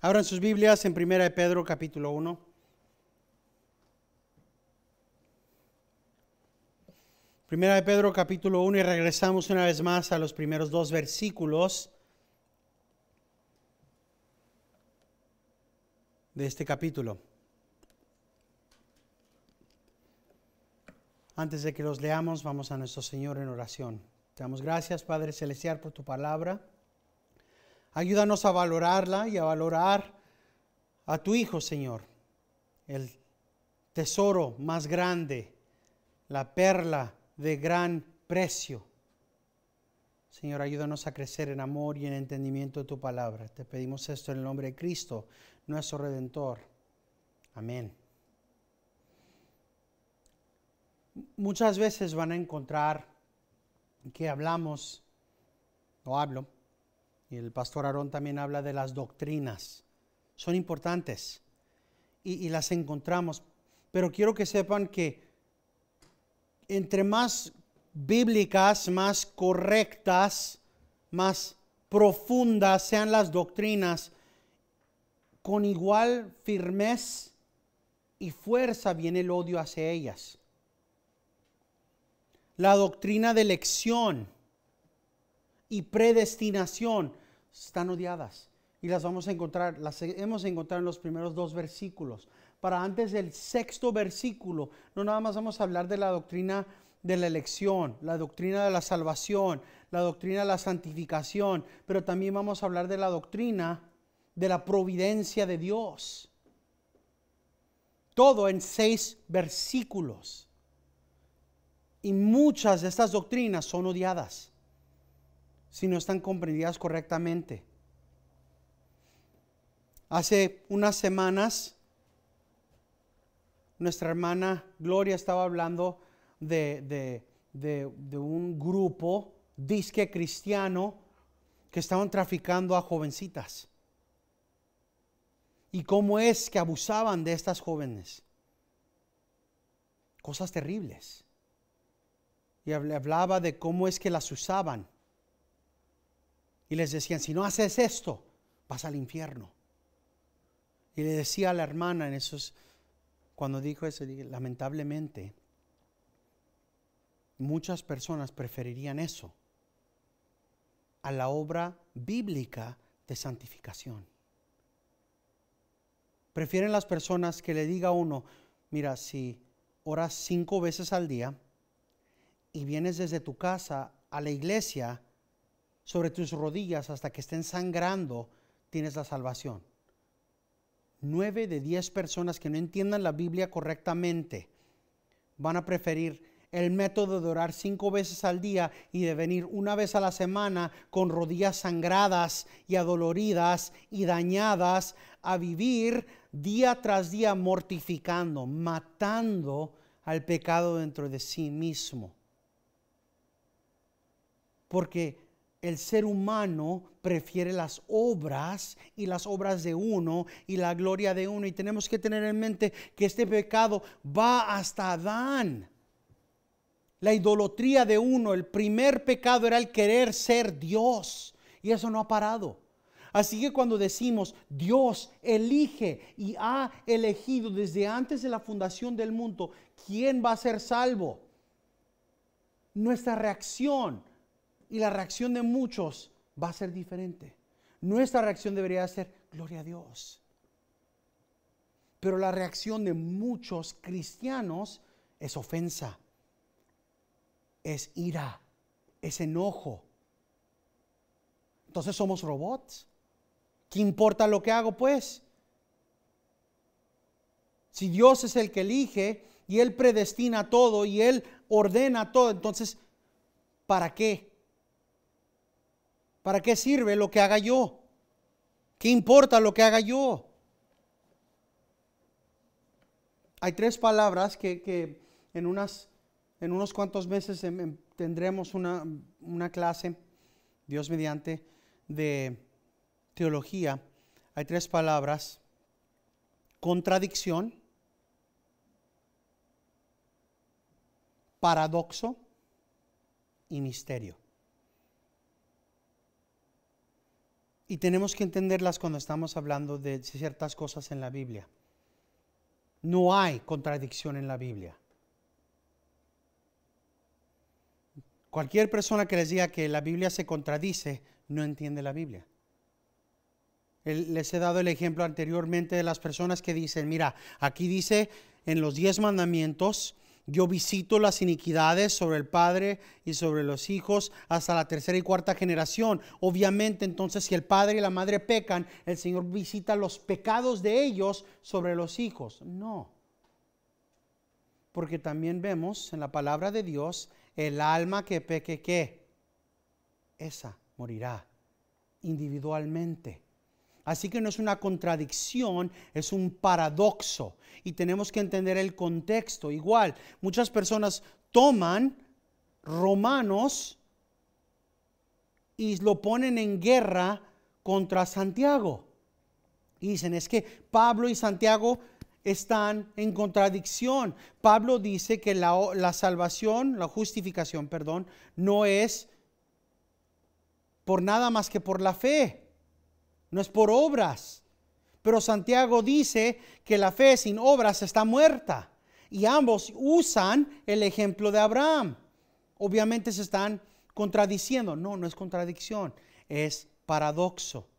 Abran sus Biblias en 1 de Pedro capítulo 1. Primera de Pedro capítulo 1 y regresamos una vez más a los primeros dos versículos de este capítulo. Antes de que los leamos, vamos a nuestro Señor en oración. Te damos gracias, Padre Celestial, por tu palabra. Ayúdanos a valorarla y a valorar a tu Hijo, Señor, el tesoro más grande, la perla de gran precio. Señor, ayúdanos a crecer en amor y en entendimiento de tu palabra. Te pedimos esto en el nombre de Cristo, nuestro Redentor. Amén. Muchas veces van a encontrar que hablamos, o hablo, y el pastor Aarón también habla de las doctrinas. Son importantes y las encontramos, pero quiero que sepan que entre más bíblicas, más correctas, más profundas sean las doctrinas, con igual firmeza y fuerza viene el odio hacia ellas. La doctrina de elección y predestinación están odiadas y las vamos a encontrar, las hemos encontrado en los primeros dos versículos. Para antes del sexto versículo, no nada más vamos a hablar de la doctrina de la elección, la doctrina de la salvación, la doctrina de la santificación, pero también vamos a hablar de la doctrina de la providencia de Dios. Todo en 6 versículos. Y muchas de estas doctrinas son odiadas si no están comprendidas correctamente. Hace unas semanas, nuestra hermana Gloria estaba hablando de un grupo disque cristiano que estaban traficando a jovencitas. Y cómo es que abusaban de estas jóvenes. Cosas terribles. Y hablaba de cómo es que las usaban. Y les decían, si no haces esto, vas al infierno. Y le decía a la hermana en esos, cuando dijo eso, dije, lamentablemente, muchas personas preferirían eso a la obra bíblica de santificación. Prefieren las personas que le diga a uno, mira, si oras 5 veces al día y vienes desde tu casa a la iglesia sobre tus rodillas hasta que estén sangrando, tienes la salvación. 9 de 10 personas que no entiendan la Biblia correctamente van a preferir el método de orar 5 veces al día y de venir una vez a la semana con rodillas sangradas y adoloridas y dañadas a vivir día tras día mortificando, matando al pecado dentro de sí mismo. Porque el ser humano prefiere las obras y las obras de uno y la gloria de uno. Y tenemos que tener en mente que este pecado va hasta Adán. La idolatría de uno, el primer pecado era el querer ser Dios. Y eso no ha parado. Así que cuando decimos Dios elige y ha elegido desde antes de la fundación del mundo, ¿quién va a ser salvo? Nuestra reacción y la reacción de muchos va a ser diferente. Nuestra reacción debería ser gloria a Dios. Pero la reacción de muchos cristianos es ofensa, es ira, es enojo. Entonces somos robots. ¿Qué importa lo que hago, pues? Si Dios es el que elige y Él predestina todo y Él ordena todo, entonces, ¿para qué? ¿Para qué sirve lo que haga yo? ¿Qué importa lo que haga yo? Hay 3 palabras que en unos cuantos meses tendremos una clase, Dios mediante, de teología. Hay 3 palabras: contradicción, paradoxo y misterio. Y tenemos que entenderlas cuando estamos hablando de ciertas cosas en la Biblia. No hay contradicción en la Biblia. Cualquier persona que les diga que la Biblia se contradice, no entiende la Biblia. Les he dado el ejemplo anteriormente de las personas que dicen, mira, aquí dice en los 10 mandamientos, yo visito las iniquidades sobre el padre y sobre los hijos hasta la tercera y cuarta generación. Obviamente, entonces, si el padre y la madre pecan, el Señor visita los pecados de ellos sobre los hijos. No. Porque también vemos en la palabra de Dios, el alma que peque, ¿qué? Esa morirá individualmente. Así que no es una contradicción, es un paradoxo. Y tenemos que entender el contexto. Igual, muchas personas toman Romanos y lo ponen en guerra contra Santiago. Y dicen, es que Pablo y Santiago están en contradicción. Pablo dice que la salvación, la justificación, perdón, no es por nada más que por la fe. No es por obras. Pero Santiago dice que la fe sin obras está muerta. Y ambos usan el ejemplo de Abraham. Obviamente se están contradiciendo. No, no es contradicción, es paradoxo.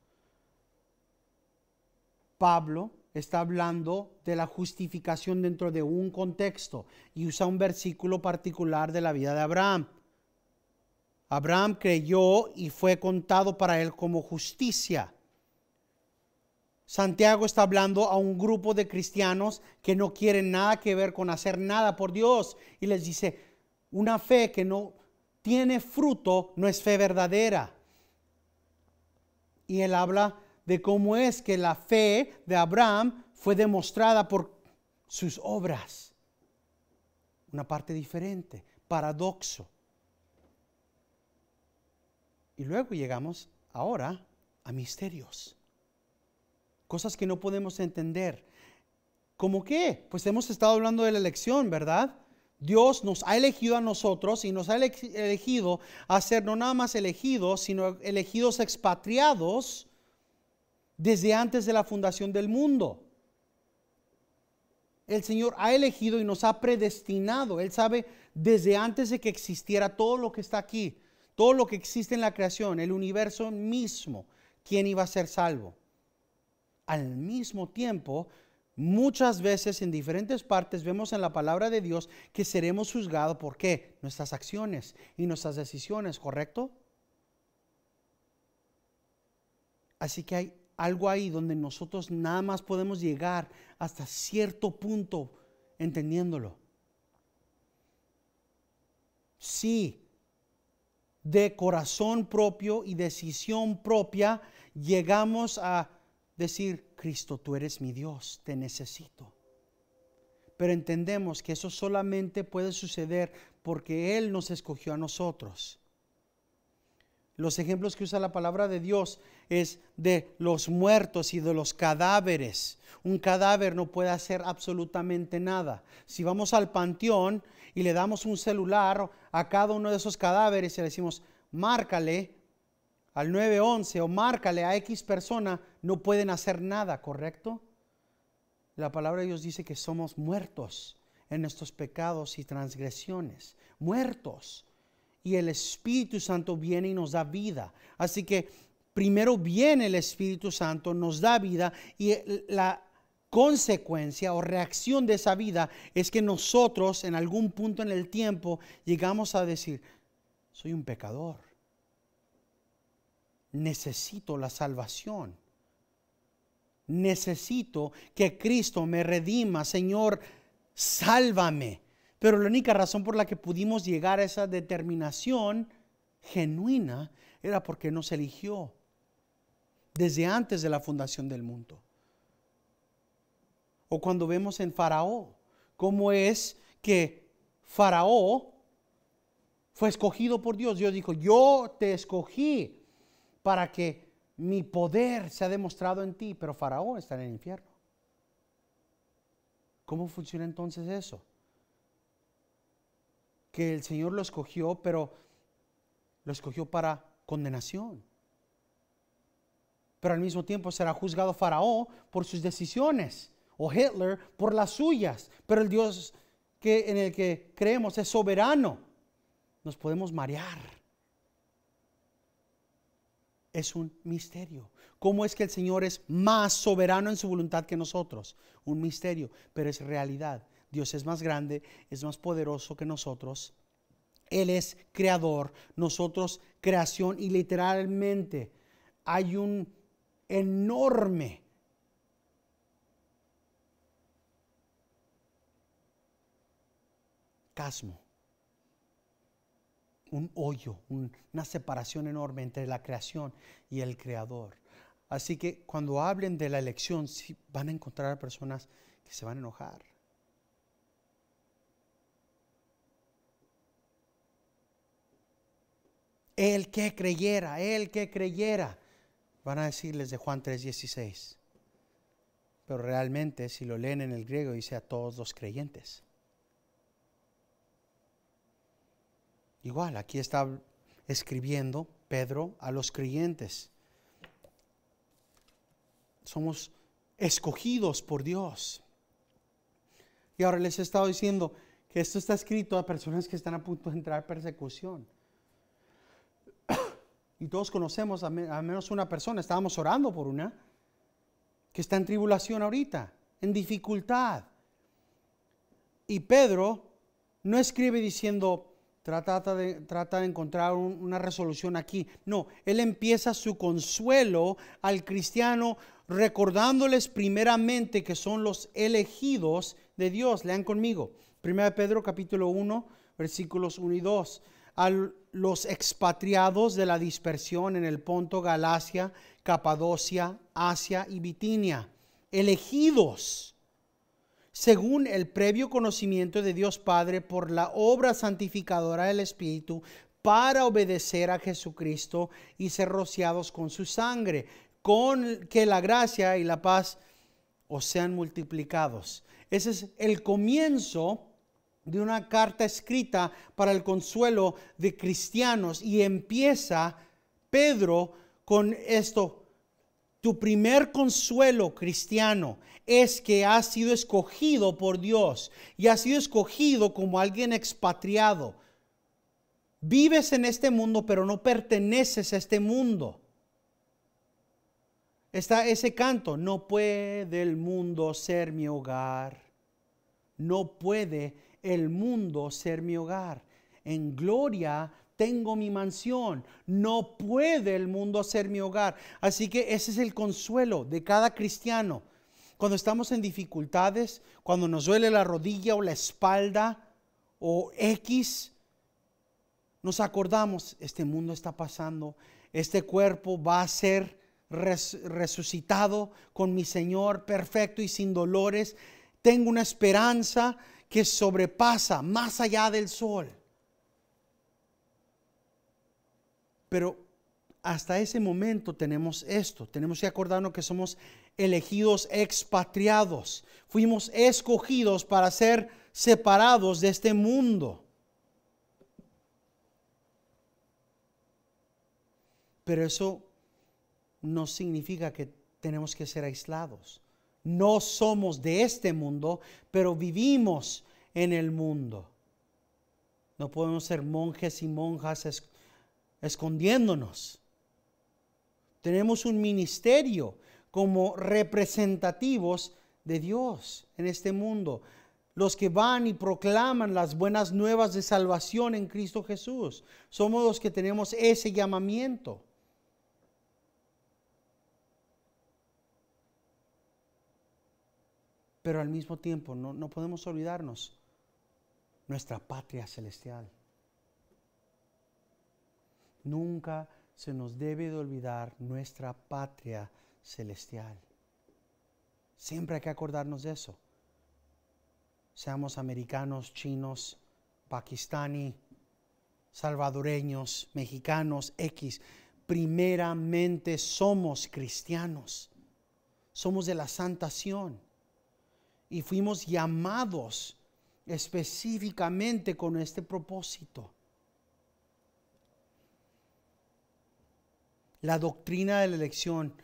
Pablo está hablando de la justificación dentro de un contexto y usa un versículo particular de la vida de Abraham. Abraham creyó y fue contado para él como justicia. Santiago está hablando a un grupo de cristianos que no quieren nada que ver con hacer nada por Dios. Y les dice, una fe que no tiene fruto no es fe verdadera. Y él habla de cómo es que la fe de Abraham fue demostrada por sus obras. Una parte diferente, paradoxo. Y luego llegamos ahora a misterios. Cosas que no podemos entender. ¿Cómo qué? Pues hemos estado hablando de la elección, ¿verdad? Dios nos ha elegido a nosotros y nos ha elegido a ser no nada más elegidos, sino elegidos expatriados desde antes de la fundación del mundo. El Señor ha elegido y nos ha predestinado. Él sabe desde antes de que existiera todo lo que está aquí, todo lo que existe en la creación, el universo mismo, quién iba a ser salvo. Al mismo tiempo, muchas veces en diferentes partes vemos en la palabra de Dios que seremos juzgados por ¿qué? Nuestras acciones y nuestras decisiones, ¿correcto? Así que hay algo ahí donde nosotros nada más podemos llegar hasta cierto punto entendiéndolo. Sí, de corazón propio y decisión propia llegamos a decir, Cristo, tú eres mi Dios, te necesito. Pero entendemos que eso solamente puede suceder porque Él nos escogió a nosotros. Los ejemplos que usa la palabra de Dios es de los muertos y de los cadáveres. Un cadáver no puede hacer absolutamente nada. Si vamos al panteón y le damos un celular a cada uno de esos cadáveres y le decimos, márcale al 911 o márcale a X persona, no pueden hacer nada, ¿correcto? La palabra de Dios dice que somos muertos en nuestros pecados y transgresiones. Muertos. Y el Espíritu Santo viene y nos da vida. Así que primero viene el Espíritu Santo, nos da vida y la consecuencia o reacción de esa vida es que nosotros en algún punto en el tiempo llegamos a decir, soy un pecador. Necesito la salvación. Necesito que Cristo me redima. Señor, sálvame. Pero la única razón por la que pudimos llegar a esa determinación genuina era porque nos eligió desde antes de la fundación del mundo. O cuando vemos en Faraón, cómo es que Faraón fue escogido por Dios. Dios dijo, yo te escogí para que mi poder sea demostrado en ti, pero Faraón está en el infierno. ¿Cómo funciona entonces eso? Que el Señor lo escogió, pero lo escogió para condenación. pero al mismo tiempo será juzgado Faraón por sus decisiones, o Hitler por las suyas. Pero el Dios en el que creemos es soberano. Nos podemos marear. Es un misterio. ¿Cómo es que el Señor es más soberano en su voluntad que nosotros? Un misterio, pero es realidad. Dios es más grande, es más poderoso que nosotros. Él es creador, nosotros creación, y literalmente hay un enorme casmo, un hoyo, una separación enorme entre la creación y el creador. Así que cuando hablen de la elección, sí van a encontrar personas que se van a enojar. El que creyera. Van a decirles de Juan 3:16. Pero realmente, si lo leen en el griego, dice a todos los creyentes. Igual, aquí está escribiendo Pedro a los creyentes. Somos escogidos por Dios. Y ahora les he estado diciendo que esto está escrito a personas que están a punto de entrar en persecución. Y todos conocemos a menos una persona, estábamos orando por una, que está en tribulación ahorita, en dificultad. Y Pedro no escribe diciendo, trata de encontrar una resolución aquí. No, él empieza su consuelo al cristiano recordándoles primeramente que son los elegidos de Dios. Lean conmigo, 1 Pedro capítulo 1, versículos 1 y 2. A los expatriados de la dispersión en el Ponto, Galacia, Capadocia, Asia y Bitinia, elegidos según el previo conocimiento de Dios Padre por la obra santificadora del Espíritu, para obedecer a Jesucristo y ser rociados con su sangre, con que la gracia y la paz os sean multiplicados. Ese es el comienzo de una carta escrita para el consuelo de cristianos, y empieza Pedro con esto: tu primer consuelo, cristiano, es que has sido escogido por Dios y has sido escogido como alguien expatriado. Vives en este mundo, pero no perteneces a este mundo. Está ese canto: no puede el mundo ser mi hogar. No puede el mundo ser mi hogar. En gloria tengo mi mansión. No puede el mundo ser mi hogar. Así que ese es el consuelo de cada cristiano. Cuando estamos en dificultades, cuando nos duele la rodilla o la espalda o X, nos acordamos: este mundo está pasando, este cuerpo va a ser resucitado con mi Señor perfecto y sin dolores. Tengo una esperanza que sobrepasa más allá del sol. Pero hasta ese momento tenemos esto. Tenemos que acordarnos que somos elegidos expatriados. Fuimos escogidos para ser separados de este mundo. Pero eso no significa que tenemos que ser aislados. No somos de este mundo, pero vivimos en el mundo. No podemos ser monjes y monjas escondiéndonos. Tenemos un ministerio como representativos de Dios en este mundo. Los que van y proclaman las buenas nuevas de salvación en Cristo Jesús. Somos los que tenemos ese llamamiento. Pero al mismo tiempo no podemos olvidarnos nuestra patria celestial. Nunca se nos debe de olvidar nuestra patria celestial. Siempre hay que acordarnos de eso. Seamos americanos, chinos, pakistaní, salvadoreños, mexicanos, X. Primeramente somos cristianos. Somos de la Santa Sion. Y fuimos llamados específicamente con este propósito. La doctrina de la elección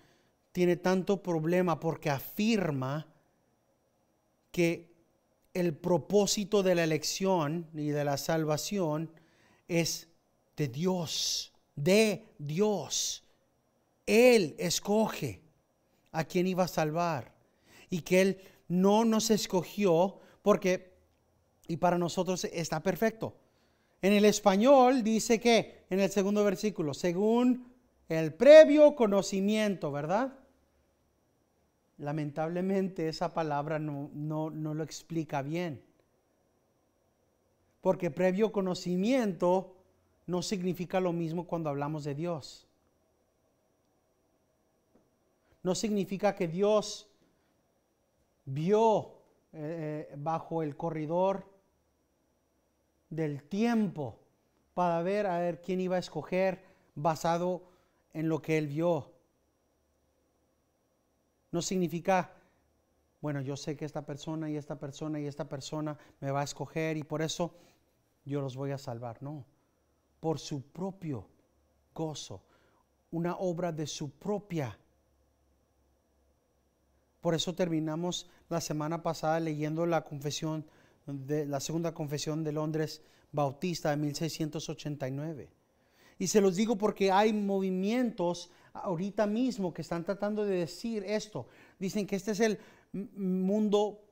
tiene tanto problema porque afirma que el propósito de la elección y de la salvación es de Dios, de Dios. Él escoge a quien iba a salvar y que Él no nos escogió porque, y para nosotros está perfecto. En el español dice que, en el segundo versículo, según el previo conocimiento, ¿verdad? Lamentablemente esa palabra no lo explica bien. Porque previo conocimiento no significa lo mismo cuando hablamos de Dios. No significa que Dios vio bajo el corredor del tiempo para ver a ver quién iba a escoger basado en lo que Él vio. No significa, bueno, yo sé que esta persona y esta persona y esta persona me va a escoger y por eso yo los voy a salvar. No, por su propio gozo, una obra de su propia. Por eso terminamos la semana pasada leyendo la confesión de la segunda confesión de Londres Bautista de 1689. Y se los digo porque hay movimientos ahorita mismo que están tratando de decir esto. Dicen que este es el mundo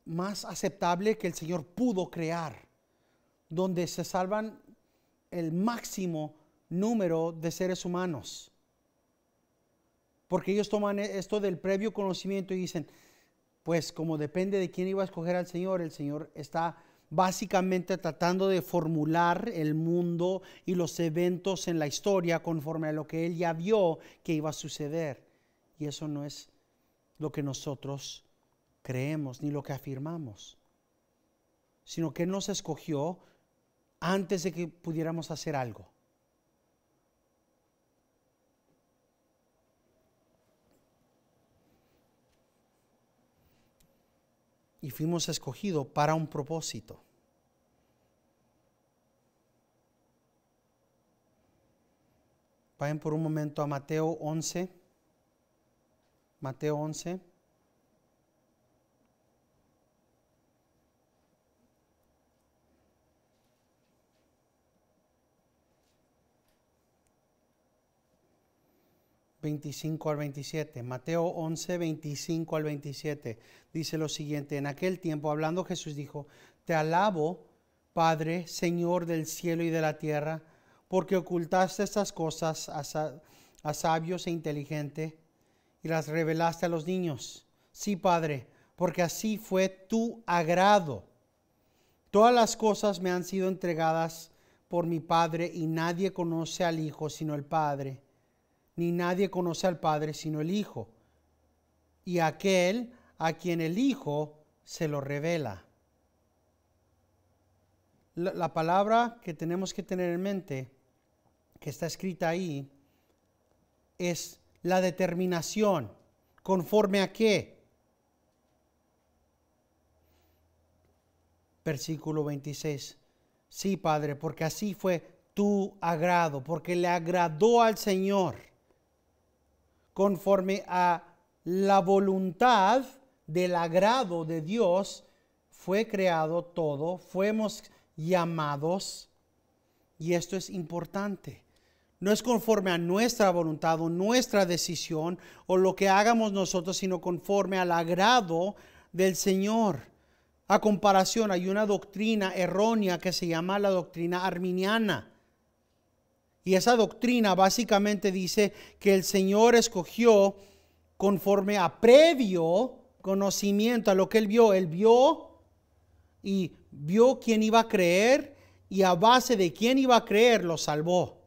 más aceptable que el Señor pudo crear, donde se salvan el máximo número de seres humanos. Porque ellos toman esto del previo conocimiento y dicen, pues como depende de quién iba a escoger al Señor, el Señor está básicamente tratando de formular el mundo y los eventos en la historia conforme a lo que Él ya vio que iba a suceder. Y eso no es lo que nosotros creemos ni lo que afirmamos, sino que Él nos escogió antes de que pudiéramos hacer algo. Y fuimos escogidos para un propósito. Vayan por un momento a Mateo 11. Mateo 11. ...25 al 27... Mateo 11, 25 al 27... dice lo siguiente: en aquel tiempo hablando Jesús dijo: te alabo, Padre, Señor del cielo y de la tierra, porque ocultaste estas cosas a sabios e inteligentes y las revelaste a los niños. Sí, Padre, porque así fue tu agrado. Todas las cosas me han sido entregadas por mi Padre, y nadie conoce al Hijo sino el Padre, ni nadie conoce al Padre sino el Hijo, y aquel a quien el Hijo se lo revela. La palabra que tenemos que tener en mente, que está escrita ahí, es la determinación. ¿Conforme a qué? Versículo 26. Sí, Padre, porque así fue tu agrado, porque le agradó al Señor. Conforme a la voluntad del agrado de Dios, fue creado todo, fuimos llamados, y esto es importante. No es conforme a nuestra voluntad o nuestra decisión o lo que hagamos nosotros, sino conforme al agrado del Señor. A comparación, hay una doctrina errónea que se llama la doctrina arminiana. Y esa doctrina básicamente dice que el Señor escogió conforme a previo conocimiento a lo que Él vio. Él vio y vio quién iba a creer, y a base de quién iba a creer lo salvó.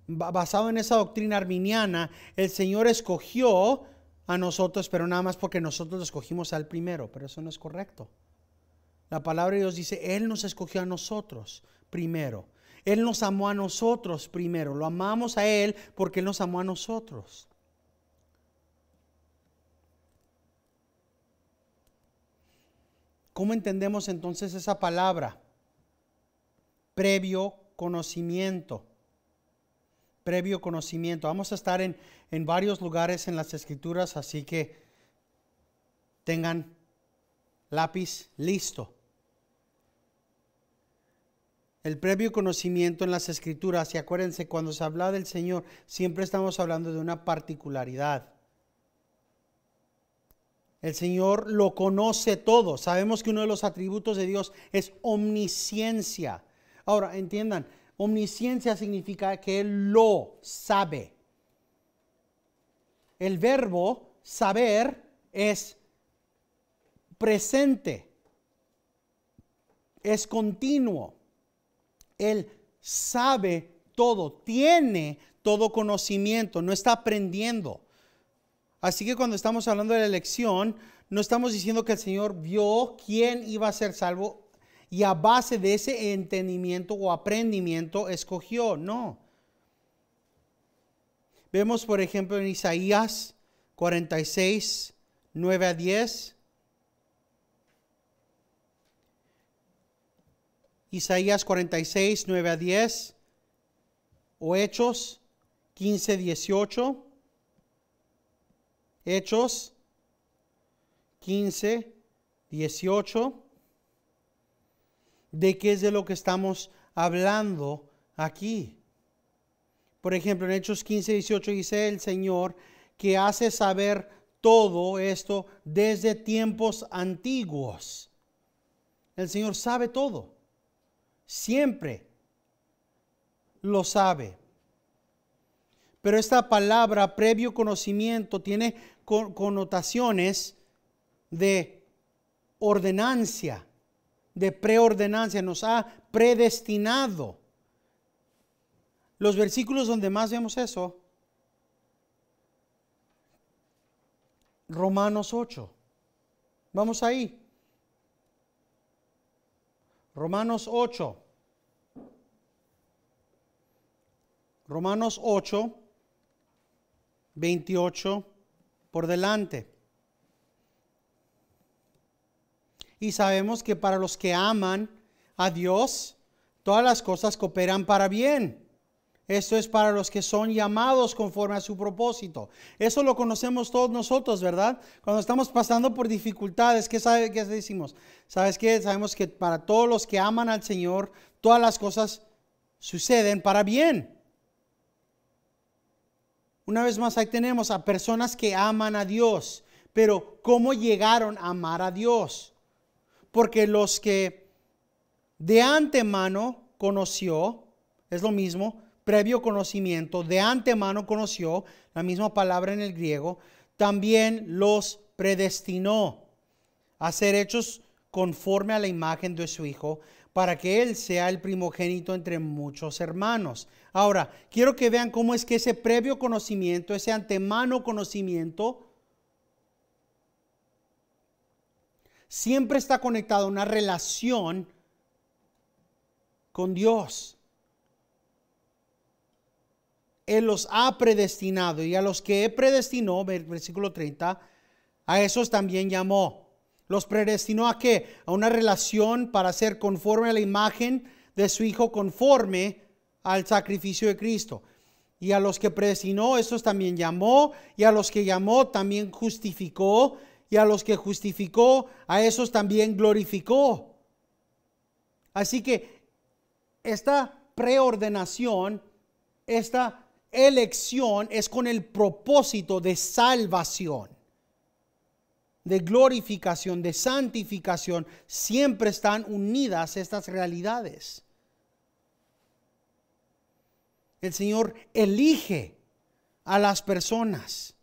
Basado en esa doctrina arminiana, el Señor escogió a nosotros, pero nada más porque nosotros lo escogimos al primero. Pero eso no es correcto. La palabra de Dios dice, Él nos escogió a nosotros primero. Él nos amó a nosotros primero. Lo amamos a Él porque Él nos amó a nosotros. ¿Cómo entendemos entonces esa palabra? Previo conocimiento. previo conocimiento. Vamos a estar en varios lugares en las Escrituras, así que tengan lápiz listo. El previo conocimiento en las Escrituras, y acuérdense, cuando se habla del Señor, siempre estamos hablando de una particularidad. El Señor lo conoce todo. Sabemos que uno de los atributos de Dios es omnisciencia. Ahora, entiendan, omnisciencia significa que Él lo sabe. El verbo saber es presente, es continuo. Él sabe todo, tiene todo conocimiento, no está aprendiendo. Así que cuando estamos hablando de la elección, no estamos diciendo que el Señor vio quién iba a ser salvo y a base de ese entendimiento o aprendimiento escogió. No. Vemos, por ejemplo, en Isaías 46, 9 a 10. Isaías 46, 9 a 10. O Hechos 15, 18. Hechos 15, 18. ¿De qué es de lo que estamos hablando aquí? Por ejemplo, en Hechos 15, 18 dice el Señor que hace saber todo esto desde tiempos antiguos. El Señor sabe todo. Siempre lo sabe. Pero esta palabra previo conocimiento tiene connotaciones de ordenancia, de preordenancia. Nos ha predestinado. Los versículos donde más vemos eso, Romanos 8. Vamos ahí. Romanos 8. Romanos 8, 28 por delante. Y sabemos que para los que aman a Dios, todas las cosas cooperan para bien. Esto es para los que son llamados conforme a su propósito. Eso lo conocemos todos nosotros, ¿verdad? Cuando estamos pasando por dificultades, ¿qué decimos? ¿Sabes qué? Sabemos que para todos los que aman al Señor, todas las cosas suceden para bien. Una vez más, ahí tenemos a personas que aman a Dios. Pero ¿cómo llegaron a amar a Dios? Porque los que de antemano conoció, es lo mismo, previo conocimiento, de antemano conoció, la misma palabra en el griego, también los predestinó a ser hechos conforme a la imagen de su Hijo, para que Él sea el primogénito entre muchos hermanos. Ahora, quiero que vean cómo es que ese previo conocimiento, ese antemano conocimiento, siempre está conectado a una relación con Dios. Él los ha predestinado, y a los que predestinó, versículo 30, a esos también llamó. ¿Los predestinó a qué? A una relación para ser conforme a la imagen de su Hijo, conforme al sacrificio de Cristo. Y a los que predestinó, estos también llamó, y a los que llamó también justificó, y a los que justificó, a esos también glorificó. Así que esta preordenación, esta elección es con el propósito de salvación, de glorificación, de santificación. Siempre están unidas estas realidades. El Señor elige a las personas.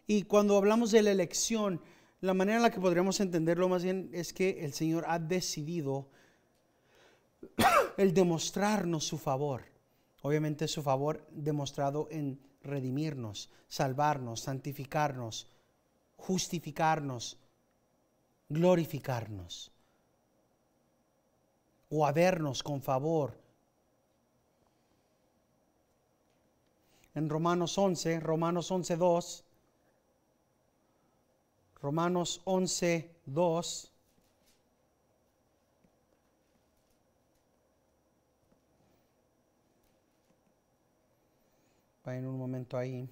Y cuando hablamos de la elección, la manera en la que podríamos entenderlo más bien es que el Señor ha decidido el demostrarnos su favor. Obviamente su favor demostrado en redimirnos, salvarnos, santificarnos, justificarnos, glorificarnos, o a vernos con favor. En Romanos 11, Romanos 11:2, Romanos 11:2, Vayan un momento ahí.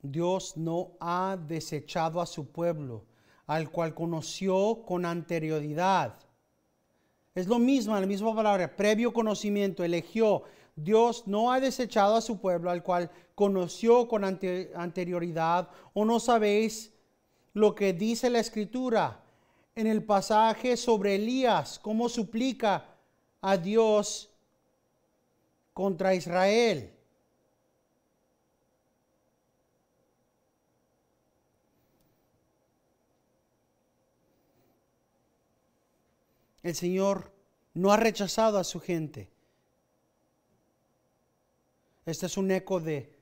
Dios no ha desechado a su pueblo, al cual conoció con anterioridad. Es lo mismo, la misma palabra, previo conocimiento, eligió. Dios no ha desechado a su pueblo, al cual conoció con anterioridad. ¿O no sabéis lo que dice la Escritura en el pasaje sobre Elías, cómo suplica a Dios contra Israel? El Señor no ha rechazado a su gente. Este es un eco de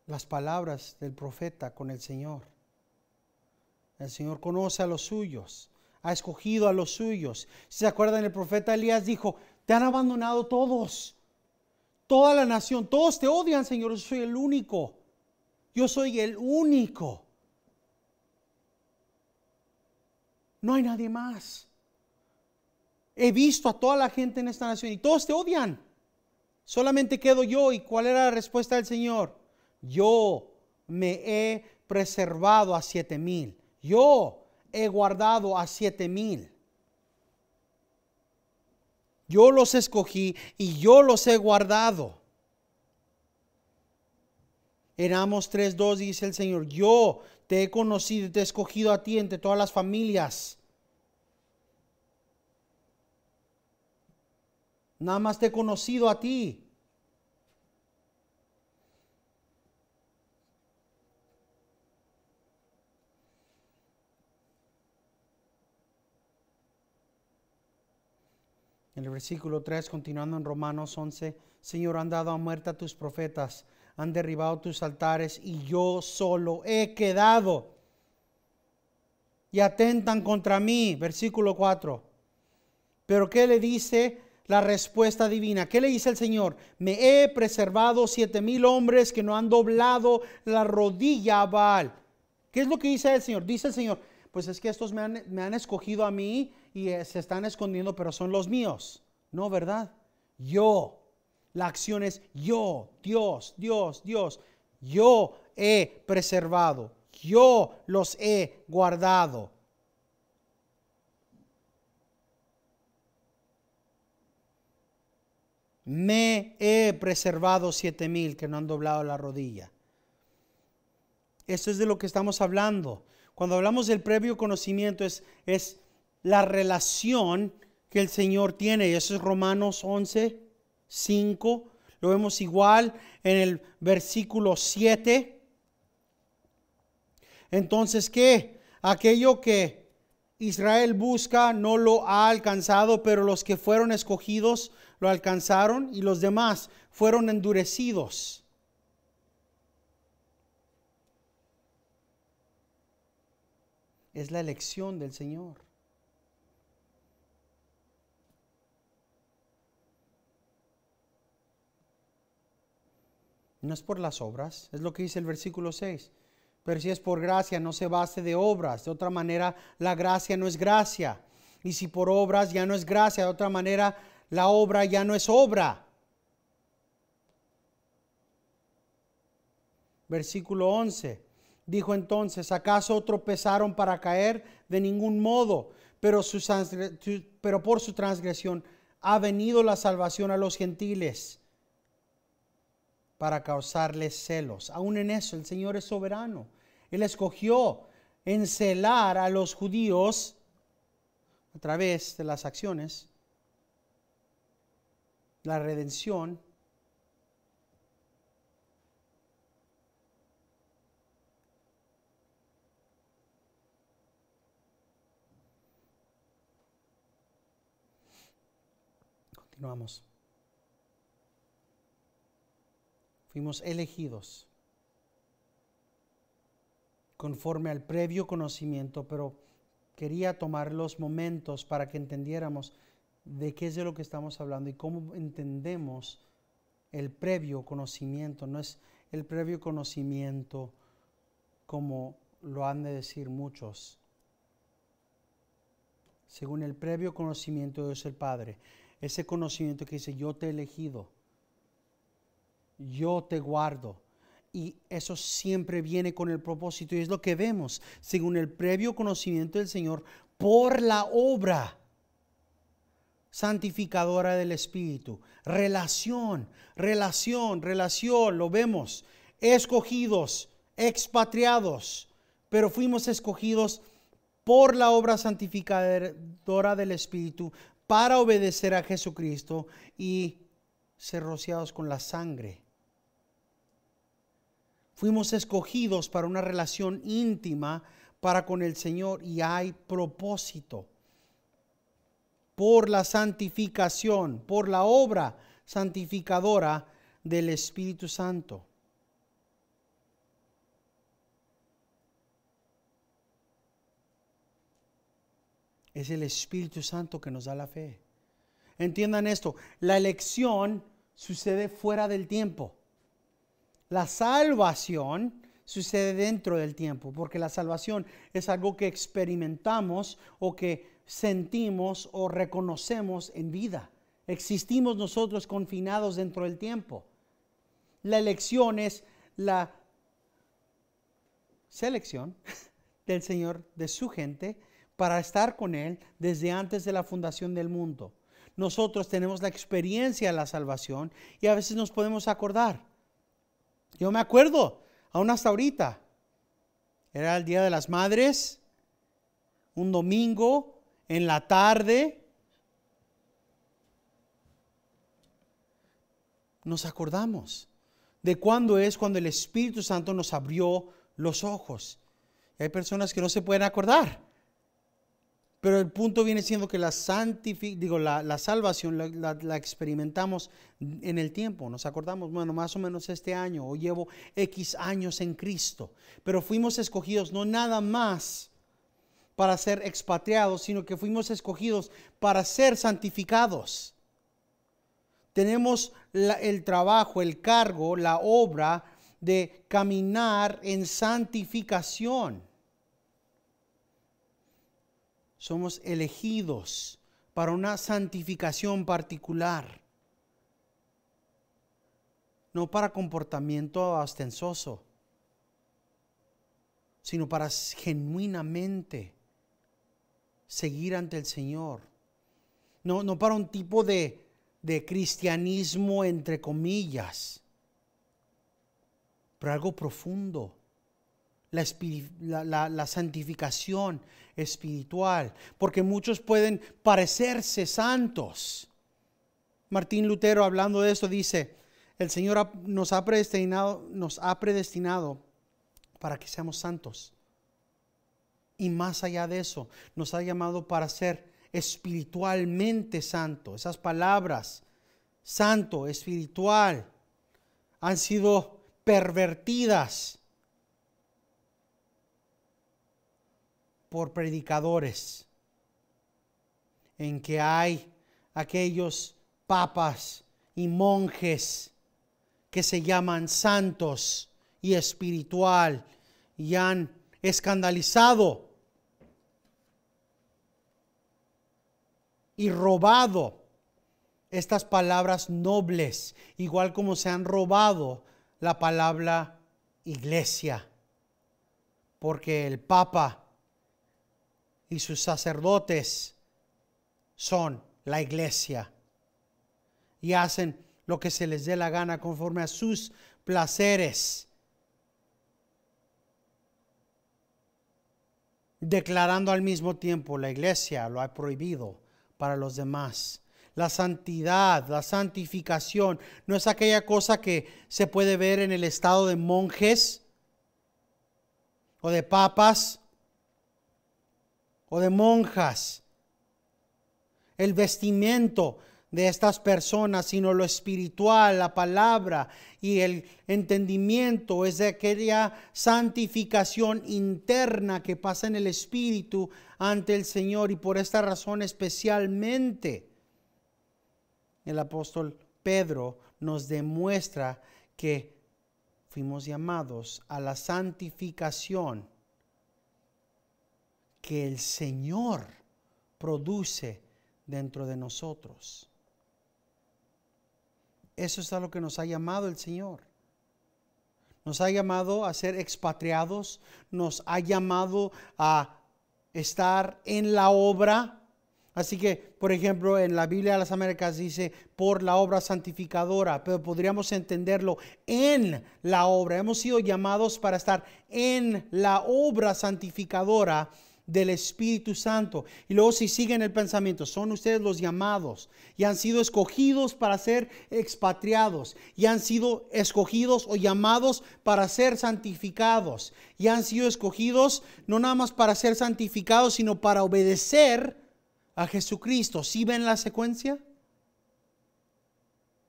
las palabras del profeta con el Señor. El Señor conoce a los suyos, ha escogido a los suyos. Si se acuerdan, el profeta Elías dijo: te han abandonado todos, toda la nación, todos te odian, Señor, yo soy el único. Yo soy el único. No hay nadie más. He visto a toda la gente en esta nación y todos te odian. Solamente quedo yo. ¿Y cuál era la respuesta del Señor? Yo me he preservado a 7,000. Yo he guardado a 7,000. Yo los escogí y yo los he guardado. En Amos 3:2 dice el Señor: yo te he conocido y te he escogido a ti entre todas las familias. Nada más te he conocido a ti. En el versículo 3, continuando en Romanos 11, Señor, han dado a muerte a tus profetas, han derribado tus altares y yo solo he quedado. Y atentan contra mí. Versículo 4. Pero ¿qué le dice la respuesta divina? ¿Qué le dice el Señor? Me he preservado 7,000 hombres que no han doblado la rodilla a Baal. ¿Qué es lo que dice el Señor? Dice el Señor: pues es que estos me han escogido a mí y se están escondiendo, pero son los míos. No, ¿verdad? Yo. La acción es yo, Dios, Dios, Dios. Yo he preservado. Yo los he guardado. Me he preservado 7,000 que no han doblado la rodilla. Esto es de lo que estamos hablando. Cuando hablamos del previo conocimiento es la relación que el Señor tiene. Y eso es Romanos 11:5. Lo vemos igual en el versículo 7. Entonces, ¿qué? Aquello que Israel busca no lo ha alcanzado, pero los que fueron escogidos lo alcanzaron y los demás fueron endurecidos. Es la elección del Señor. No es por las obras, es lo que dice el versículo 6. Pero si es por gracia, no se base de obras. De otra manera, la gracia no es gracia. Y si por obras ya no es gracia, de otra manera, la obra ya no es obra. Versículo 11. Dijo entonces: ¿acaso tropezaron para caer? De ningún modo. Pero por su transgresión ha venido la salvación a los gentiles, para causarles celos. Aún en eso el Señor es soberano. Él escogió encelar a los judíos a través de las acciones, la redención. Continuamos. Fuimos elegidos conforme al previo conocimiento, pero quería tomar los momentos para que entendiéramos de qué es de lo que estamos hablando y cómo entendemos el previo conocimiento, no es el previo conocimiento como lo han de decir muchos. Según el previo conocimiento de Dios el Padre, ese conocimiento que dice, yo te he elegido, yo te guardo. Y eso siempre viene con el propósito, y es lo que vemos, según el previo conocimiento del Señor, por la obra santificadora del Espíritu. Relación, lo vemos. Escogidos, expatriados, pero fuimos escogidos por la obra santificadora del Espíritu para obedecer a Jesucristo y ser rociados con la sangre. Fuimos escogidos para una relación íntima para con el Señor, y hay propósito. Por la santificación, por la obra santificadora del Espíritu Santo. Es el Espíritu Santo que nos da la fe. Entiendan esto, la elección sucede fuera del tiempo. La salvación sucede dentro del tiempo, porque la salvación es algo que experimentamos o que sentimos o reconocemos en vida. Existimos nosotros confinados dentro del tiempo. La elección es la selección del Señor, de su gente, para estar con Él desde antes de la fundación del mundo. Nosotros tenemos la experiencia de la salvación y a veces nos podemos acordar. Yo me acuerdo, aún hasta ahorita, era el Día de las Madres, un domingo en la tarde. Nos acordamos de cuándo es cuando el Espíritu Santo nos abrió los ojos. Y hay personas que no se pueden acordar. Pero el punto viene siendo que la salvación la experimentamos en el tiempo. Nos acordamos, bueno, más o menos este año, o llevo X años en Cristo. Pero fuimos escogidos no nada más para ser expatriados, sino que fuimos escogidos para ser santificados. Tenemos el trabajo, el cargo, la obra de caminar en santificación. Somos elegidos para una santificación particular, no para comportamiento ostentoso, sino para genuinamente seguir ante el Señor. No para un tipo de cristianismo entre comillas, pero algo profundo. La santificación espiritual, porque muchos pueden parecerse santos. Martín Lutero, hablando de esto, dice: el Señor nos ha predestinado para que seamos santos, y más allá de eso nos ha llamado para ser espiritualmente santos. Esas palabras, santo, espiritual, han sido pervertidas por predicadores, en que hay aquellos papas y monjes que se llaman santos y espiritual, y han escandalizado y robado estas palabras nobles, igual como se han robado la palabra iglesia, porque el Papa y sus sacerdotes son la iglesia y hacen lo que se les dé la gana conforme a sus placeres, declarando al mismo tiempo la iglesia lo ha prohibido para los demás. La santidad, la santificación, no es aquella cosa que se puede ver en el estado de monjes o de papas o de monjas, el vestimento de estas personas, sino lo espiritual, la palabra y el entendimiento es de aquella santificación interna que pasa en el Espíritu ante el Señor. Y por esta razón especialmente el apóstol Pedro nos demuestra que fuimos llamados a la santificación que el Señor produce dentro de nosotros. Eso es a lo que nos ha llamado el Señor. Nos ha llamado a ser expatriados, nos ha llamado a estar en la obra. Así que, por ejemplo, en la Biblia de las Américas dice por la obra santificadora, pero podríamos entenderlo en la obra. Hemos sido llamados para estar en la obra santificadora del Espíritu Santo. Y luego si siguen el pensamiento, son ustedes los llamados y han sido escogidos para ser expatriados y han sido escogidos o llamados para ser santificados y han sido escogidos no nada más para ser santificados, sino para obedecer a Jesucristo. ¿Sí ven la secuencia?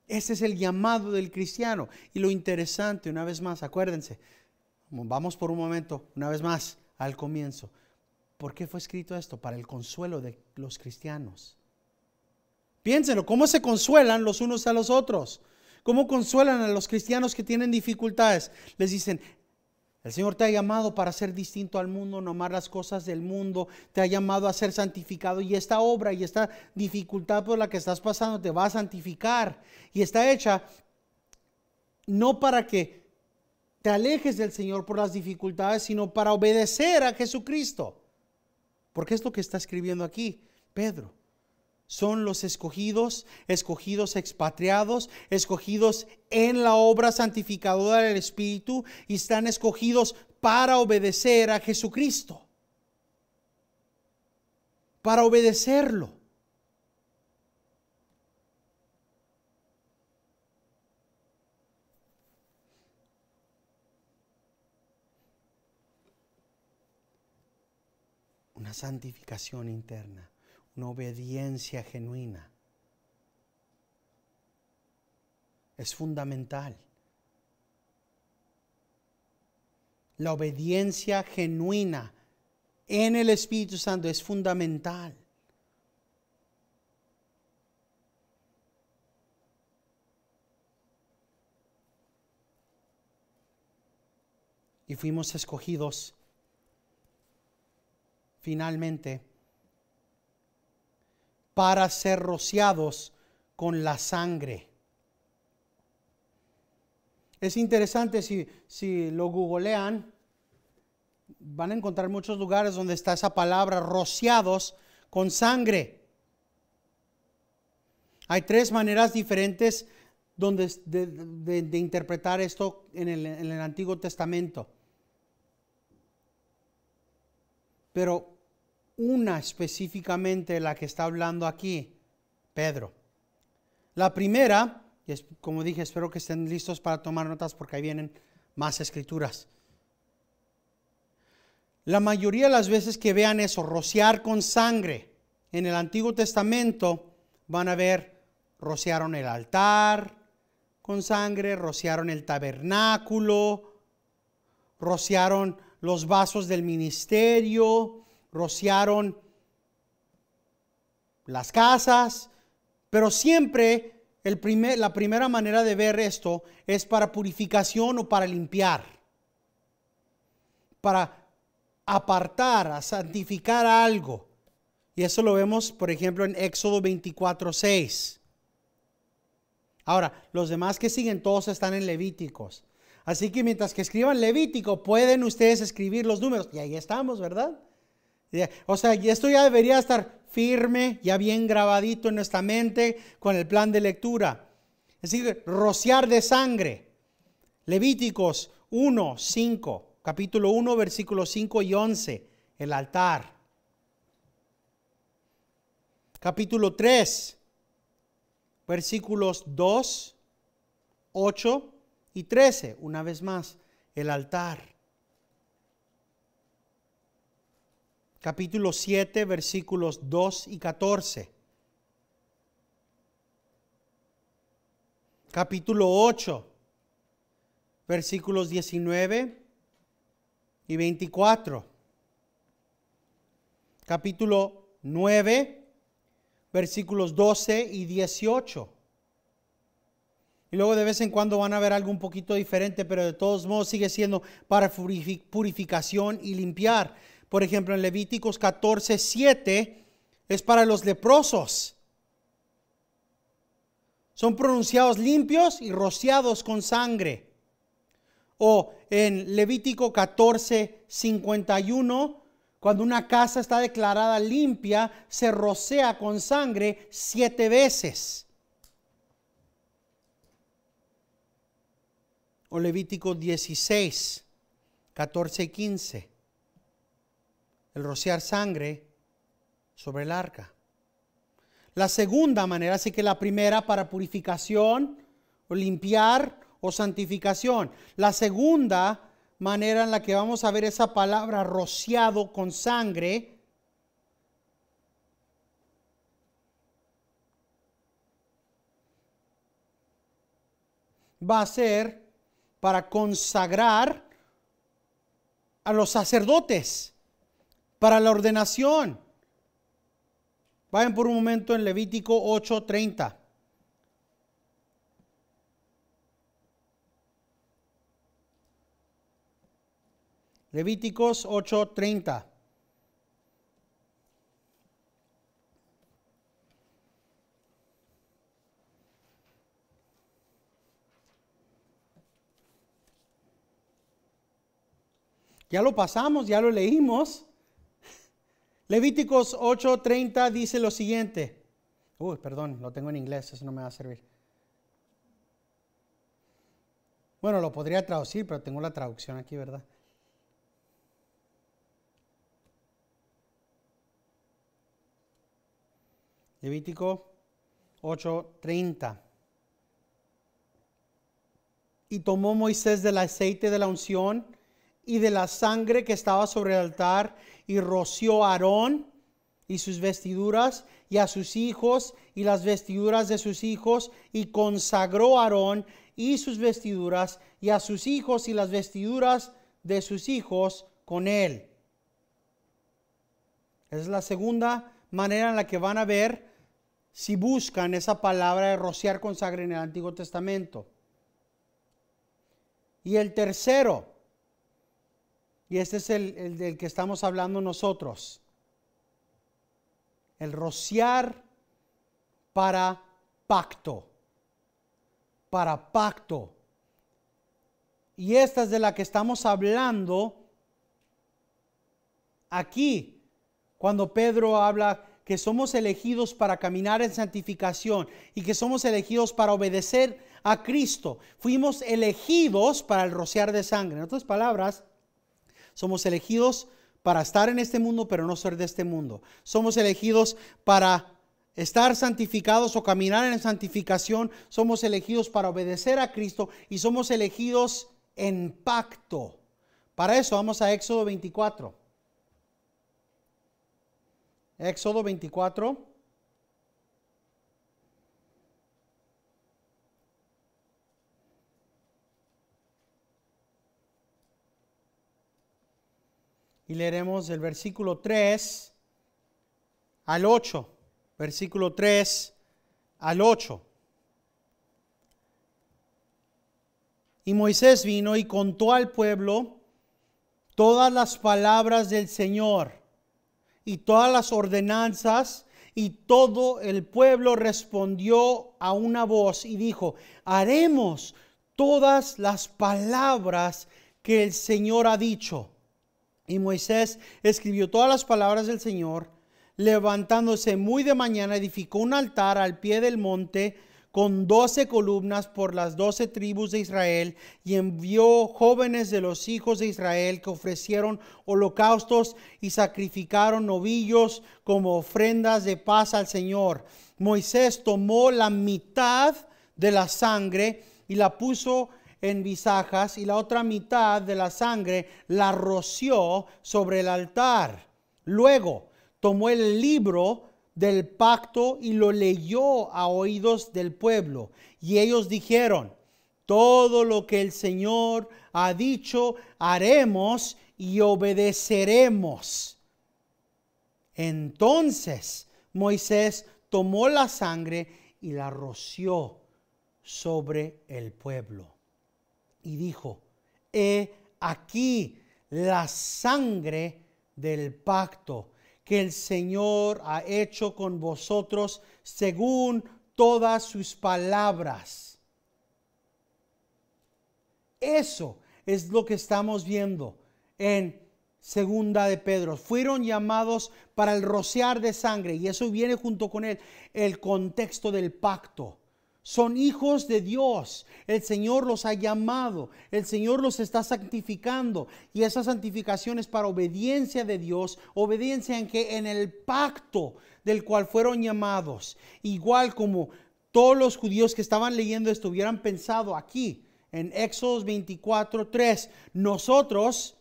Ese es el llamado del cristiano. Y lo interesante, una vez más, acuérdense, vamos por un momento, una vez más, al comienzo. ¿Por qué fue escrito esto? Para el consuelo de los cristianos. Piénsenlo, ¿cómo se consuelan los unos a los otros? ¿Cómo consuelan a los cristianos que tienen dificultades? Les dicen, el Señor te ha llamado para ser distinto al mundo, no amar las cosas del mundo, te ha llamado a ser santificado y esta obra y esta dificultad por la que estás pasando te va a santificar y está hecha no para que te alejes del Señor por las dificultades, sino para obedecer a Jesucristo. Porque es lo que está escribiendo aquí Pedro. Son los escogidos, escogidos expatriados, escogidos en la obra santificadora del Espíritu y están escogidos para obedecer a Jesucristo. Para obedecerlo. Una santificación interna, una obediencia genuina. Es fundamental. La obediencia genuina en el Espíritu Santo es fundamental. Y fuimos escogidos finalmente para ser rociados con la sangre. Es interesante, si lo googlean, van a encontrar muchos lugares donde está esa palabra, rociados con sangre. Hay tres maneras diferentes de interpretar esto en el Antiguo Testamento. Pero una específicamente la que está hablando aquí, Pedro. La primera, es, como dije, espero que estén listos para tomar notas porque ahí vienen más escrituras. La mayoría de las veces que vean eso, rociar con sangre, en el Antiguo Testamento van a ver, rociaron el altar con sangre, rociaron el tabernáculo, rociaron los vasos del ministerio, rociaron las casas, pero siempre la primera manera de ver esto es para purificación o para limpiar, para apartar, a santificar algo. Y eso lo vemos, por ejemplo, en Éxodo 24:6. Ahora, los demás que siguen todos están en Levíticos. Así que mientras que escriban Levítico, pueden ustedes escribir los números. Y ahí estamos, ¿verdad? O sea, esto ya debería estar firme, ya bien grabadito en nuestra mente con el plan de lectura. Es decir, rociar de sangre. Levíticos 1:5, capítulo 1, versículos 5 y 11, el altar. Capítulo 3, versículos 2, 8 y 13, una vez más, el altar. Capítulo 7, versículos 2 y 14. Capítulo 8, versículos 19 y 24. Capítulo 9, versículos 12 y 18. Y luego de vez en cuando van a ver algo un poquito diferente, pero de todos modos sigue siendo para purificación y limpiar. Por ejemplo, en Levíticos 14:7 es para los leprosos. Son pronunciados limpios y rociados con sangre. O en Levítico 14:51, cuando una casa está declarada limpia, se rocea con sangre 7 veces. O Levítico 16:14-15. El rociar sangre sobre el arca. La segunda manera, así que la primera para purificación, o limpiar, o santificación. La segunda manera en la que vamos a ver esa palabra rociado con sangre va a ser para consagrar a los sacerdotes para la ordenación. Vayan por un momento en Levítico 8:30. Levíticos 8:30. Ya lo pasamos, ya lo leímos. Levíticos 8:30 dice lo siguiente. Perdón, lo tengo en inglés, eso no me va a servir. Bueno, lo podría traducir, pero tengo la traducción aquí, ¿verdad? Levítico 8:30. Y tomó Moisés del aceite de la unción y de la sangre que estaba sobre el altar, y roció a Aarón y sus vestiduras, y a sus hijos y las vestiduras de sus hijos, y consagró a Aarón y sus vestiduras, y a sus hijos y las vestiduras de sus hijos con él. Esa es la segunda manera en la que van a ver si buscan esa palabra de rociar con sangre en el Antiguo Testamento. Y el tercero, y este es el del que estamos hablando nosotros, el rociar para pacto. Para pacto. Y esta es de la que estamos hablando aquí, cuando Pedro habla que somos elegidos para caminar en santificación y que somos elegidos para obedecer a Cristo. Fuimos elegidos para el rociar de sangre. En otras palabras, somos elegidos para estar en este mundo, pero no ser de este mundo. Somos elegidos para estar santificados o caminar en santificación. Somos elegidos para obedecer a Cristo y somos elegidos en pacto. Para eso vamos a Éxodo 24. Éxodo 24. Y leeremos el versículo 3 al 8. Versículo 3 al 8. Y Moisés vino y contó al pueblo todas las palabras del Señor y todas las ordenanzas, y todo el pueblo respondió a una voz y dijo: haremos todas las palabras que el Señor ha dicho. Y Moisés escribió todas las palabras del Señor. Levantándose muy de mañana, edificó un altar al pie del monte con 12 columnas por las 12 tribus de Israel, y envió jóvenes de los hijos de Israel que ofrecieron holocaustos y sacrificaron novillos como ofrendas de paz al Señor. Moisés tomó la mitad de la sangre y la puso en visajas, y la otra mitad de la sangre la roció sobre el altar. Luego tomó el libro del pacto y lo leyó a oídos del pueblo. Y ellos dijeron: todo lo que el Señor ha dicho haremos y obedeceremos. Entonces Moisés tomó la sangre y la roció sobre el pueblo. Y dijo: he aquí la sangre del pacto que el Señor ha hecho con vosotros según todas sus palabras. Eso es lo que estamos viendo en Segunda de Pedro. Fueron llamados para el rociar de sangre, y eso viene junto con el contexto del pacto. Son hijos de Dios. El Señor los ha llamado. El Señor los está santificando. Y esa santificación es para obediencia de Dios. Obediencia en el pacto del cual fueron llamados. Igual como todos los judíos que estaban leyendo esto hubieran pensado aquí en Éxodo 24:3. Nosotros,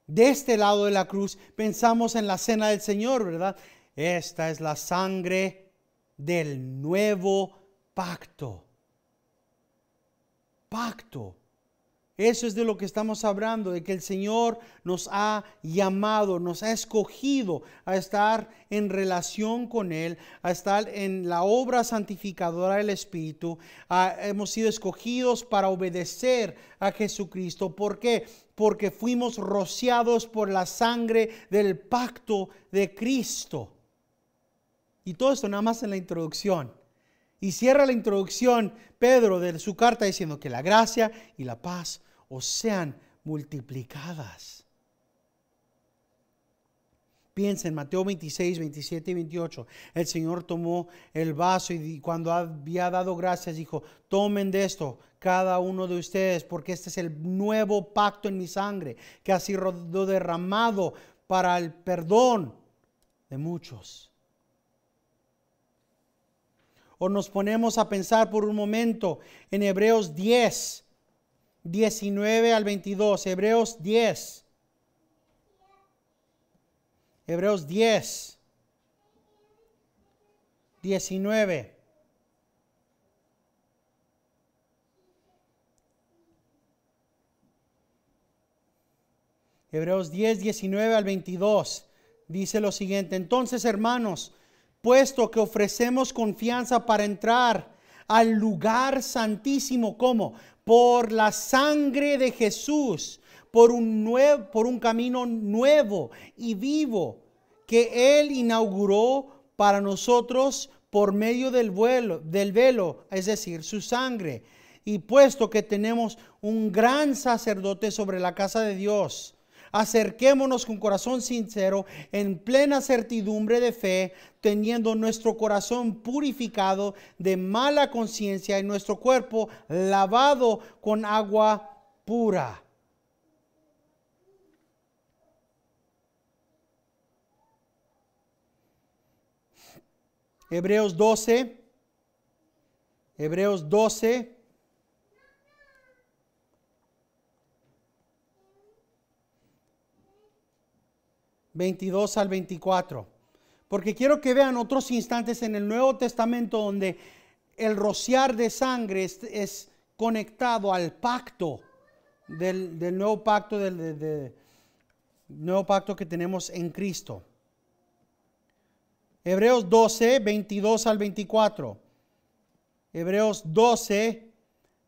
de este lado de la cruz, pensamos en la cena del Señor, ¿verdad? Esta es la sangre del nuevo pacto. Pacto. Eso es de lo que estamos hablando, de que el Señor nos ha llamado, nos ha escogido a estar en relación con Él, a estar en la obra santificadora del Espíritu. Hemos sido escogidos para obedecer a Jesucristo. ¿Por qué? Porque fuimos rociados por la sangre del pacto de Cristo. Y todo esto nada más en la introducción. Y cierra la introducción Pedro de su carta diciendo que la gracia y la paz os sean multiplicadas. Piensa en Mateo 26, 27 y 28. El Señor tomó el vaso y cuando había dado gracias dijo: tomen de esto cada uno de ustedes, porque este es el nuevo pacto en mi sangre, que ha sido derramado para el perdón de muchos. O nos ponemos a pensar por un momento en Hebreos 10, 19 al 22. Hebreos 10. Hebreos 10, 19. Hebreos 10, 19 al 22. Dice lo siguiente: entonces, hermanos, puesto que ofrecemos confianza para entrar al lugar santísimo, ¿cómo? Por la sangre de Jesús, por un camino nuevo y vivo que Él inauguró para nosotros por medio del velo, es decir, su sangre. Y puesto que tenemos un gran sacerdote sobre la casa de Dios, acerquémonos con corazón sincero, en plena certidumbre de fe, teniendo nuestro corazón purificado de mala conciencia y nuestro cuerpo lavado con agua pura. Hebreos 12. Hebreos 12. 22 al 24. Porque quiero que vean otros instantes en el Nuevo Testamento donde el rociar de sangre es conectado al pacto del nuevo pacto, del nuevo pacto que tenemos en Cristo. Hebreos 12, 22 al 24. Hebreos 12,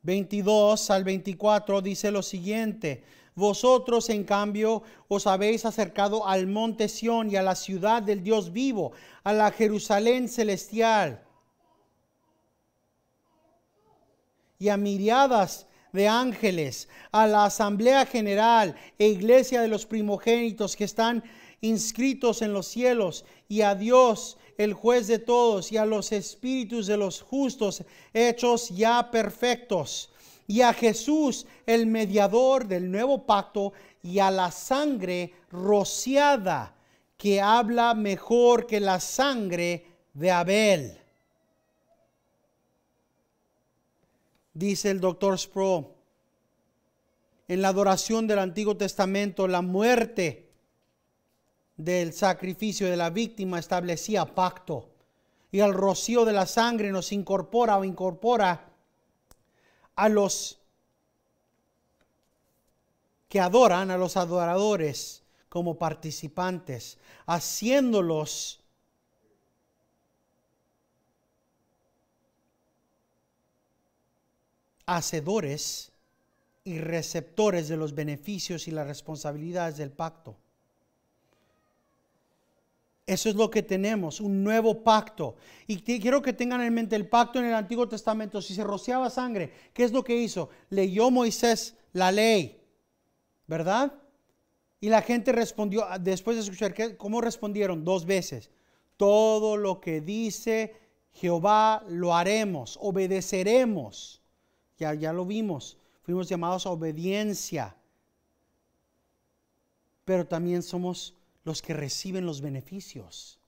22 al 24 dice lo siguiente: vosotros, en cambio, os habéis acercado al monte Sión y a la ciudad del Dios vivo, a la Jerusalén celestial, y a miriadas de ángeles, a la asamblea general e iglesia de los primogénitos que están inscritos en los cielos, y a Dios, el juez de todos, y a los espíritus de los justos hechos ya perfectos, y a Jesús, el mediador del nuevo pacto, y a la sangre rociada, que habla mejor que la sangre de Abel. Dice el Dr. Sproul: en la adoración del Antiguo Testamento, la muerte del sacrificio de la víctima establecía pacto, y el rocío de la sangre nos incorpora a los que adoran, a los adoradores, como participantes, haciéndolos hacedores y receptores de los beneficios y las responsabilidades del pacto. Eso es lo que tenemos, un nuevo pacto. Y quiero que tengan en mente el pacto en el Antiguo Testamento. Si se rociaba sangre, ¿qué es lo que hizo? Leyó Moisés la ley, ¿verdad? Y la gente respondió, después de escuchar, ¿cómo respondieron? 2 veces. Todo lo que dice Jehová lo haremos, obedeceremos. Ya lo vimos, fuimos llamados a obediencia. Pero también somos los que reciben los beneficios.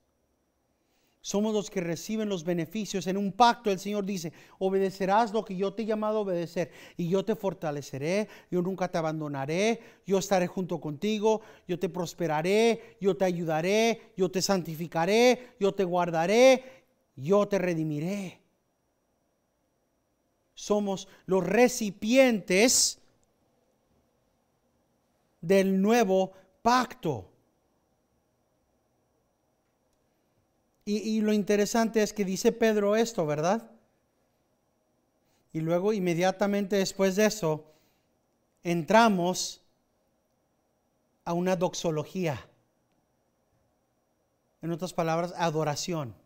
Somos los que reciben los beneficios. En un pacto el Señor dice, obedecerás lo que yo te he llamado a obedecer y yo te fortaleceré, yo nunca te abandonaré, yo estaré junto contigo, yo te prosperaré, yo te ayudaré, yo te santificaré, yo te guardaré, yo te redimiré. Somos los recipientes del nuevo pacto. Y lo interesante es que dice Pedro esto, ¿verdad? Y luego inmediatamente después de eso, entramos a una doxología. En otras palabras, adoración.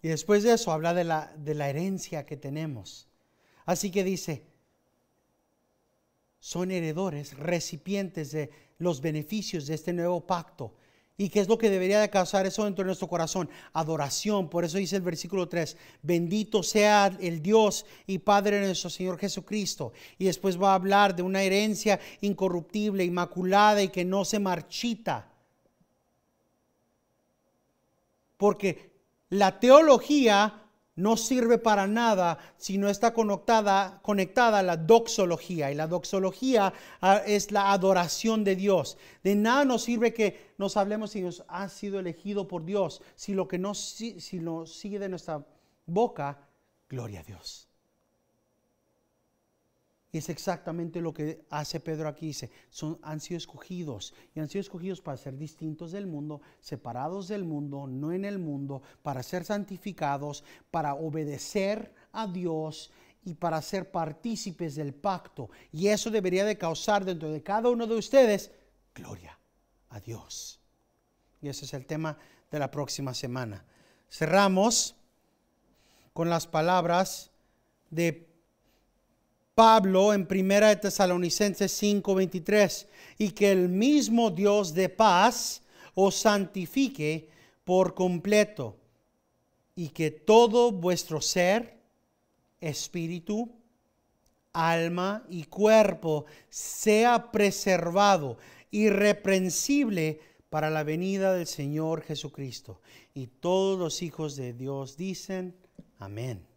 Y después de eso habla de la herencia que tenemos. Así que dice, son heredores, recipientes de los beneficios de este nuevo pacto. ¿Y qué es lo que debería de causar eso dentro de nuestro corazón? Adoración. Por eso dice el versículo 3, bendito sea el Dios y Padre de nuestro Señor Jesucristo. Y después va a hablar de una herencia incorruptible, inmaculada y que no se marchita. Porque la teología no sirve para nada si no está conectada a la doxología. Y la doxología es la adoración de Dios. De nada nos sirve que nos hablemos si nos ha sido elegido por Dios, si lo que no sigue de nuestra boca, gloria a Dios. Y es exactamente lo que hace Pedro aquí. Dice, han sido escogidos. Y han sido escogidos para ser distintos del mundo, separados del mundo, no en el mundo, para ser santificados, para obedecer a Dios y para ser partícipes del pacto. Y eso debería de causar dentro de cada uno de ustedes gloria a Dios. Y ese es el tema de la próxima semana. Cerramos con las palabras de Pablo en 1 Tesalonicenses 5:23, y que el mismo Dios de paz os santifique por completo, y que todo vuestro ser, espíritu, alma y cuerpo sea preservado, irreprensible para la venida del Señor Jesucristo. Y todos los hijos de Dios dicen, amén.